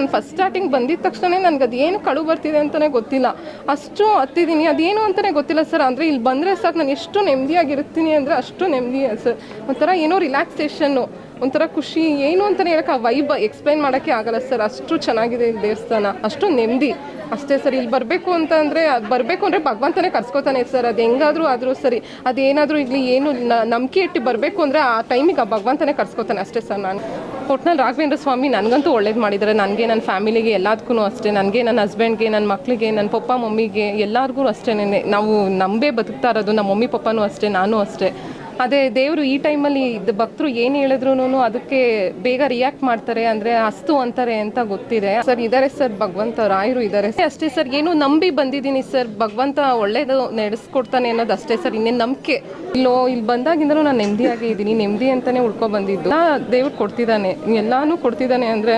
ನಾನು first starting ಬಂದಿದ ತಕ್ಷಣ ನನಗೆ ಅದೇನು ಕಳು ಬರ್ತಿದೆ ಅಂತಲೇ ಗೊತ್ತಿಲ್ಲ. ಅಷ್ಟು ಹತ್ತಿದ್ದೀನಿ, ಅದೇನು ಅಂತಲೇ ಗೊತ್ತಿಲ್ಲ ಸರ್. ಅಂದರೆ ಇಲ್ಲಿ ಬಂದರೆ ಸಾಕು ನಾನು ಎಷ್ಟು ನೆಮ್ಮದಿಯಾಗಿರ್ತೀನಿ ಅಂದರೆ ಅಷ್ಟು ನೆಮ್ಮದಿ ಸರ್. ಒಂಥರ ಏನೋ ರಿಲ್ಯಾಕ್ಸೇಷನ್ನು, ಒಂಥರ ಖುಷಿ, ಏನು ಅಂತಲೇ ಹೇಳೋಕೆ ಆ ವೈಬ್ ಎಕ್ಸ್ಪ್ಲೈನ್ ಮಾಡೋಕ್ಕೆ ಆಗಲ್ಲ ಸರ್. ಅಷ್ಟು ಚೆನ್ನಾಗಿದೆ ಇಲ್ಲಿ ದೇವಸ್ಥಾನ, ಅಷ್ಟು ನೆಮ್ಮದಿ ಅಷ್ಟೇ ಸರ್. ಇಲ್ಲಿ ಬರಬೇಕು ಅಂತಂದರೆ ಬರಬೇಕು ಅಂದರೆ ಭಗವಂತನೇ ಕರ್ಸ್ಕೊತಾನೆ ಸರ್. ಅದು ಹೆಂಗಾದರೂ ಆದರೂ ಸರಿ, ಅದೇನಾದರೂ ಇಲ್ಲಿ ಏನು ನಂಬಿಕೆ ಇಟ್ಟು ಬರಬೇಕು ಅಂದರೆ ಆ ಟೈಮಿಗೆ ಆ ಭಗವಂತನೇ ಕರ್ಸ್ಕೊತಾನೆ ಅಷ್ಟೇ ಸರ್. ನಾನು ಒಟ್ನಲ್ಲಿ ರಾಘವೇಂದ್ರ ಸ್ವಾಮಿ ನನಗಂತೂ ಒಳ್ಳೇದು ಮಾಡಿದ್ದಾರೆ. ನನಗೆ, ನನ್ನ ಫ್ಯಾಮಿಲಿಗೆ, ಎಲ್ಲದಕ್ಕೂ ಅಷ್ಟೇ. ನನಗೆ, ನನ್ನ ಹಸ್ಬೆಂಡ್ಗೆ, ನನ್ನ ಮಕ್ಕಳಿಗೆ, ನನ್ನ ಪಪ್ಪ ಮಮ್ಮಿಗೆ ಎಲ್ಲರಿಗೂ ಅಷ್ಟೇ. ನಾವು ನಂಬೇ ಬದುಕ್ತಾ ಇರೋದು. ನಮ್ಮ ಮಮ್ಮಿ ಪಪ್ಪನೂ ಅಷ್ಟೇ, ನಾನು ಅಷ್ಟೇ. ಅದೇ ದೇವರು ಈ ಟೈಮಲ್ಲಿ ಇದು ಭಕ್ತರು ಏನು ಹೇಳಿದ್ರು ಅದಕ್ಕೆ ಬೇಗ ರಿಯಾಕ್ಟ್ ಮಾಡ್ತಾರೆ, ಅಂದರೆ ಅಸ್ತು ಅಂತಾರೆ ಅಂತ ಗೊತ್ತಿದೆ ಸರ್. ಇದ್ದಾರೆ ಸರ್, ಭಗವಂತ ರಾಯರು ಇದ್ದಾರೆ ಅಷ್ಟೇ ಸರ್. ಏನು ನಂಬಿ ಬಂದಿದ್ದೀನಿ ಸರ್, ಭಗವಂತ ಒಳ್ಳೇದು ನಡೆಸ್ಕೊಡ್ತಾನೆ ಅನ್ನೋದು ಅಷ್ಟೇ ಸರ್. ಇನ್ನೇನು ನಂಬಿಕೆ ಇಲ್ಲಿ ಬಂದಾಗಿಂದಲೂ ನಾನು ನೆಮ್ಮದಿಯಾಗೇ ಇದ್ದೀನಿ. ನೆಮ್ಮದಿ ಅಂತಲೇ ಉಳ್ಕೊ ಬಂದಿದ್ದು ದೇವ್ರು ಕೊಡ್ತಿದ್ದಾನೆ, ಎಲ್ಲಾನು ಕೊಡ್ತಿದ್ದಾನೆ ಅಂದರೆ